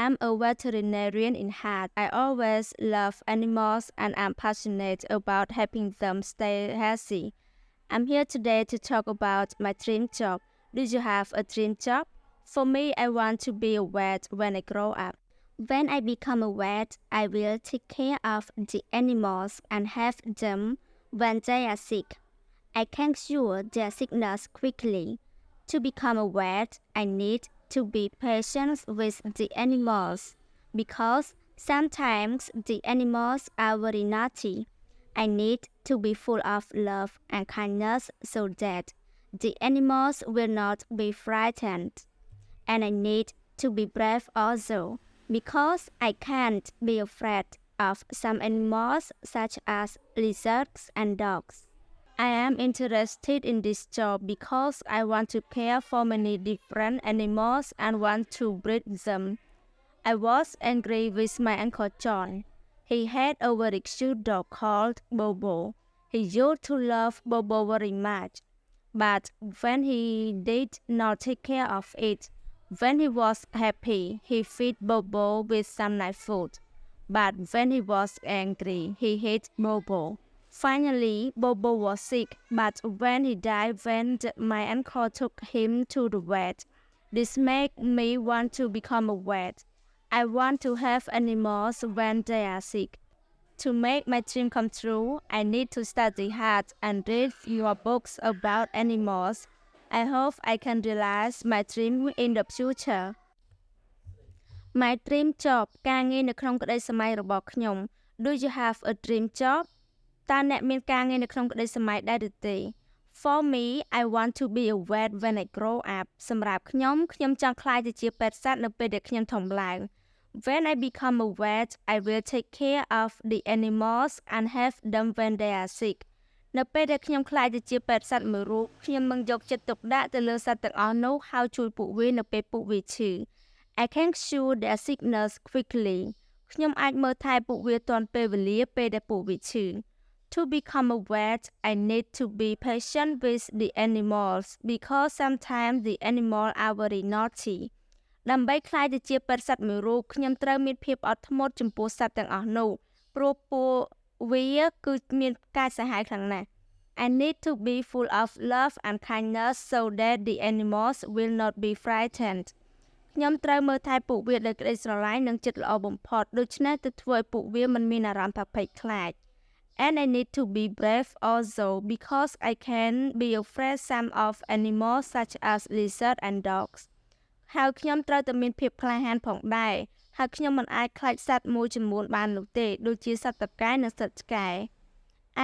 am a veterinarian in heart. I always love animals and I'm passionate about helping them stay healthy. I'm here today to talk about my dream job. Do you have a dream job? For me, I want to be a vet when I grow up. When I become a vet, I will take care of the animals and help them when they are sick. I can cure their sickness quickly. To become a vet, I need to be patient with the animals because sometimes the animals are very naughty. I need to be full of love and kindness so that the animals will not be frightened. And I need to be brave also because I can't be afraid of some animals such as lizards and dogs. I am interested in this job because I want to care for many different animals and want to breed them. I was angry with my Uncle John. He had a very cute dog called Bobo. He used to love Bobo very much. But when he did not take care of it, when he was happy, he fed Bobo with some nice food. But when he was angry, he hit Bobo. Finally, Bobo was sick, but when he died, my uncle took him to the vet. This made me want to become a vet. I want to help animals when they are sick. To make my dream come true, I need to study hard and read your books about animals. I hope I can realize my dream in the future. My dream job ការងារនៅក្នុងក្តីសម័យរបស់ខ្ញុំ Do you have a dream job? តើអ្នកមានការងារនៅក្នុងក្តីសម័យដែរឬទេ For me, I want to be a vet when I grow up. សម្រាប់ខ្ញុំចង់ក្លាយទៅជាពេទ្យសត្វនៅពេលដែលខ្ញុំធំឡើង When I become a vet, I will take care of the animals and help them when they are sick. នៅពេលដែលខ្ញុំក្លាយទៅជាពេទ្យសត្វមួយរូបខ្ញុំនឹងយកចិត្តទុកដាក់ទៅលើសត្វទាំងអស់នោះហើយជួយពួកវានៅពេលពួកវាឈឺ I can cure their sickness quickly. ខ្ញុំអាចមើលថែពួកវាទាន់ពេលវេលាពេលដែលពួកវាឈឺ To become a vet, I need to be patient with the animals because sometimes the animals are very naughty. ដើម្បីក្លាយទៅជាពេទ្យសត្វមួយរូបខ្ញុំត្រូវមានភាពអត់ធ្មត់ចំពោះសត្វទាំងអស់នោះព្រោះពួកវាគឺមានកាចសាហាវខ្លាំងណាស់ I need to be full of love and kindness so that the animals will not be frightened. ខ្ញុំត្រូវមើលថែពួកវាដោយក្តីស្រឡាញ់និងចិត្តល្អបំផុតដូច្នេះទៅធ្វើឲ្យពួកវាមិនមានអារម្មណ៍ថាភ័យខ្លាច And I need to be brave also because I can be afraid some of animals such as lizards and dogs. ហើយខ្ញុំត្រូវតែមានភាពក្លាហានផងដែរហើយខ្ញុំមិនអាចខ្លាចសត្វមួយចំនួនបាននោះទេដូចជាសត្វតុកែនិងសត្វឆ្កែ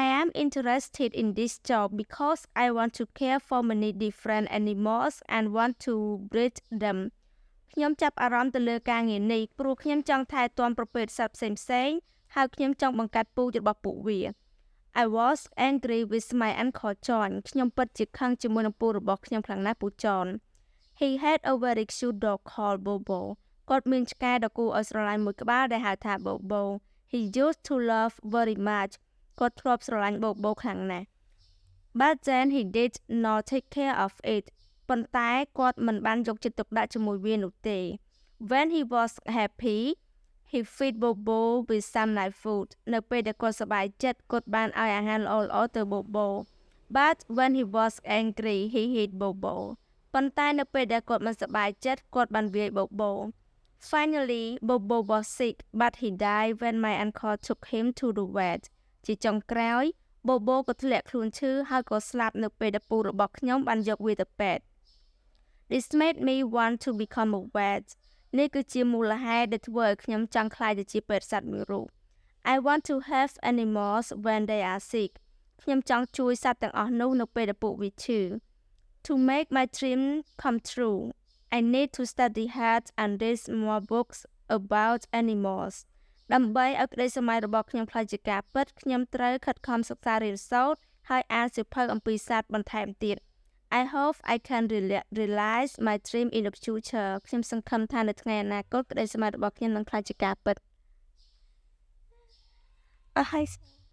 I am interested in this job because I want to care for many different animals and want to breed them. ខ្ញុំចាប់អារម្មណ៍ទៅលើការងារនេះព្រោះខ្ញុំចង់ថែទាំប្រភេទសត្វផ្សេងៗហើយខ្ញុំចង់បង្កាត់ពូជរបស់ពួកវា I was angry with my Uncle John ខ្ញុំពិតជាខឹងជាមួយនឹងពូរបស់ខ្ញុំខ្លាំងណាស់ពូ John. He had a very cute dog called Bobo. គាត់មានឆ្កែដ៏គួរឲ្យស្រឡាញ់មួយក្បាលដែលហៅថា Bobo. He used to love very much. គាត់ធ្លាប់ស្រឡាញ់ Bobo ខ្លាំងណាស់ But then he did not take care of it. ប៉ុន្តែគាត់មិនបានយកចិត្តទុកដាក់ជាមួយវានោះទេ When he was happy, he fed Bobo with some nice food. នៅពេលដែលគាត់សប្បាយចិត្តគាត់បានឲ្យអាហារល្អៗទៅ Bobo. But when he was angry, he hit Bobo. ប៉ុន្តែនៅពេលដែលគាត់មិនសប្បាយចិត្តគាត់បានវាយ Bobo. Finally, Bobo was sick, but he died when my uncle took him to the vet. ជាចុងក្រោយ Bobo ក៏ធ្លាក់ខ្លួនឈឺហើយក៏ស្លាប់នៅពេលដែលពូរបស់ខ្ញុំបានយកវាទៅពេទ្យ This made me want to become a vet. នេះគឺជាមូលហេតុដែលធ្វើឲ្យខ្ញុំចង់ក្លាយទៅជាពេទ្យសត្វមួយរូប I want to help animals when they are sick. ខ្ញុំចង់ជួយសត្វទាំងអស់នោះនៅពេលដែលពួកវាឈឺ To make my dream come true, I need to study hard and read more books about animals. ដើម្បីឲ្យក្តីសម័យរបស់ខ្ញុំក្លាយជាការពិតខ្ញុំត្រូវខិតខំសិក្សារៀនសូត្រហើយអានសៀវភៅអំពីសត្វបន្ថែមទៀត I hope I can realize my dream in the future. ខ្ញុំសង្ឃឹមថានៅថ្ងៃអនាគតក្តីសម័យរបស់ខ្ញុំនឹងក្លាយជាការពិត